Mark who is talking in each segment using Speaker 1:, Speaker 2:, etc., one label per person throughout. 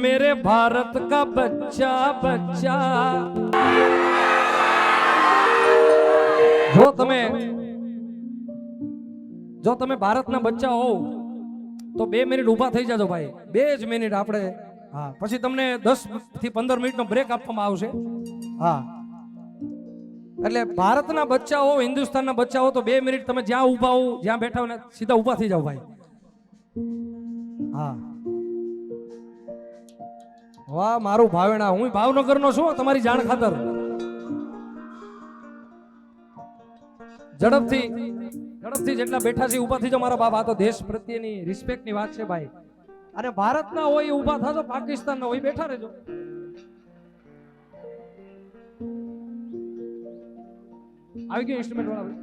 Speaker 1: मेरे भारत का बच्चा बच्चा। જો તમે ભારતના બચ્ચા હોવ તો 2 મિનિટ ઊભા થઈ જાજો ભાઈ, 2 જ મિનિટ આપણે. હા, પછી તમને 10 થી 15 મિનિટનો બ્રેક આપવામાં આવશે. હા, એટલે ભારતના બચ્ચા હો, હિન્દુસ્તાનના બચ્ચા હો તો 2 મિનિટ તમે જ્યાં ઊભા હો, જ્યાં બેઠા હો ને સીધા ઊભા થઈ જાવ ભાઈ. હા, વાહ મારું ભાવેણા, હું ભાવનગરનો છું તમારી જાણ ખાતર. ઝડપથી જેટલા બેઠા છે ઊભા થઈ જાવ મારા બાપ. આ તો દેશ પ્રત્યેની રિસ્પેક્ટની વાત છે ભાઈ. અને ભારતના હોય ઊભા થાજો, પાકિસ્તાનના હોય બેઠા રહેજો. આવી ગયો ઇન્સ્ટ્રુમેન્ટ વાળા.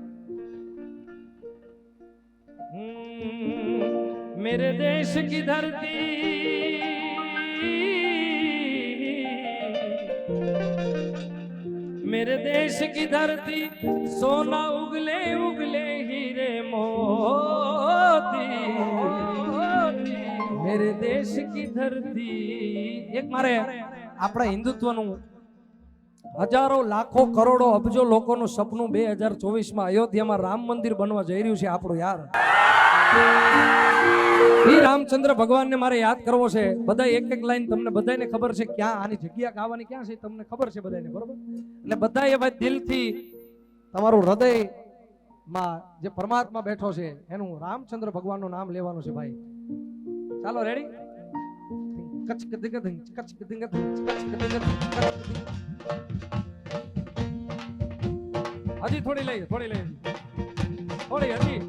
Speaker 1: मेरे देश की धरती, मेरे देश की धरती, सोना उगले उगले हीरे मोती, मेरे देश की धरती. એક મારે આપણા હિન્દુત્વનું હજારો લાખો કરોડો અબજો લોકોનું સપનું 2024માં અયોધ્યામાં રામ મંદિર બનવા જઈ રહ્યું છે આપણું યાર. શ્રી રામચંદ્ર ભગવાનને મારે યાદ કરવો છે. બધા એક લાઈન તમને બધાને ખબર છે ક્યાં આની જગ્યા ગાવાની ક્યાં છે તમને ખબર છે બધાને, બરોબર? એટલે બધાએ ભાઈ દિલથી તમારું હૃદયમાં જે પરમાત્મા બેઠો છે એનું રામચંદ્ર ભગવાનનું નામ લેવાનું છે ભાઈ. ચાલો રેડી? હજી થોડી લઈ થોડી હજી.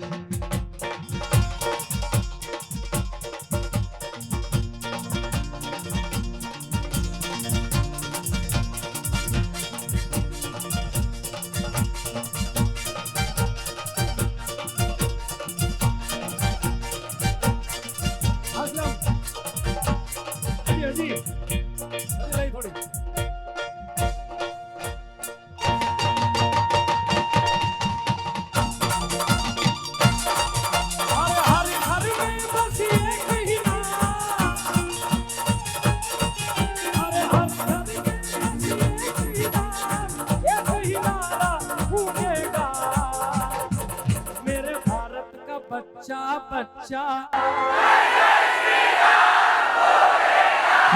Speaker 1: बच्चा बच्चा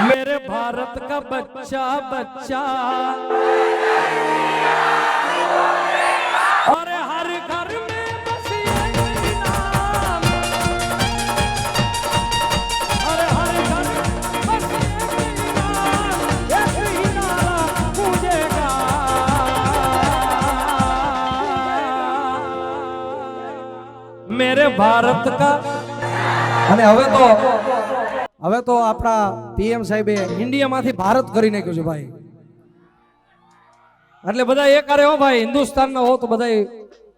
Speaker 1: मेरे भारत का बच्चा बच्चा, और हर घर में बस एक ही नाम, और हर घर बस एक ही नाम, एक ही नारा गूंजेगा. मेरे भारत का. અને હવે તો આપણા પીએમ સાહેબે ઇન્ડિયામાંથી ભારત કરી નાખ્યું છે ભાઈ. એટલે બધા એક આરે હો ભાઈ, હિન્દુસ્તાનના હો તો બધા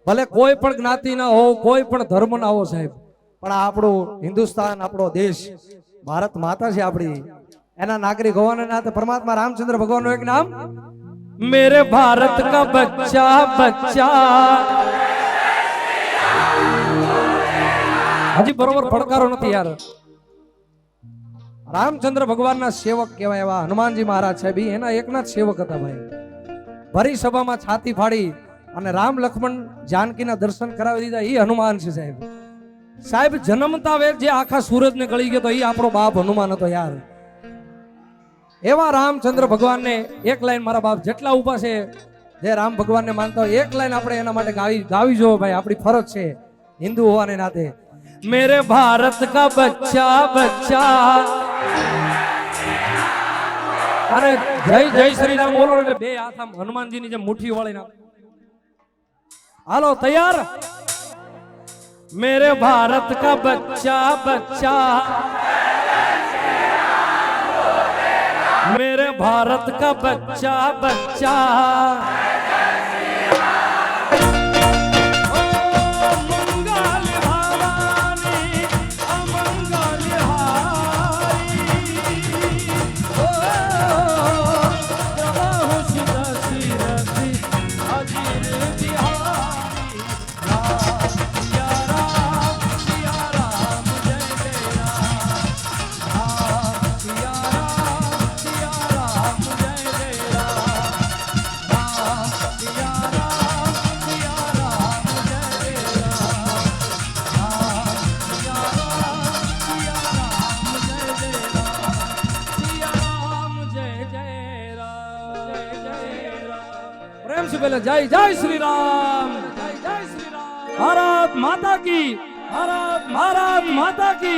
Speaker 1: ભલે કોઈ પણ જ્ઞાતિના હો, કોઈ પણ ધર્મના હો સાહેબ, પણ આપણું હિન્દુસ્તાન, આપણો દેશ, ભારત માતા છે આપણી, એના નાગરિક હોવાના નાતે પરમાત્મા રામચંદ્ર ભગવાનનું એક નામ, મેરે ભારત કા બચ્ચા બચ્ચા. હજી બરોબર પડકારો નથી યાર. રામચંદ્ર ભગવાનના સેવક કહેવાય એવા હનુમાનજી મહારાજ સાહેબ એના એકના જ સેવક હતા ભાઈ. ભરી સભામાં છાતી ફાડી અને રામ લક્ષ્મણ જાનકીના દર્શન કરાવી દીધા એ હનુમાન છે સાહેબ. સાહેબ જન્મતા વેર જે આખા સૂરજને ગળી ગયો તો એ આપણો બાપ હનુમાન હતો યાર. એવા રામચંદ્ર ભગવાનને એક લાઈન મારા બાપ જેટલા ઉભા છે જે રામ ભગવાનને માનતા હોય એક લાઈન આપણે એના માટે ગાવી જોવો ભાઈ, આપણી ફરજ છે હિન્દુ હોવાને નાતે. मेरे भारत का बच्चा बच्चा. अरे जय जय श्री राम बोलो એટલે બે હાથ આમ હનુમાનજીની જેમ મુઠ્ઠી વાળીને. હાલો તૈયાર? मेरे भारत का बच्चा बच्चा, मेरे भारत का बच्चा बच्चा. प्रेम से पहले जय जय श्री राम, जय जय श्री राम। भारत माता की, भारत भारत माता की।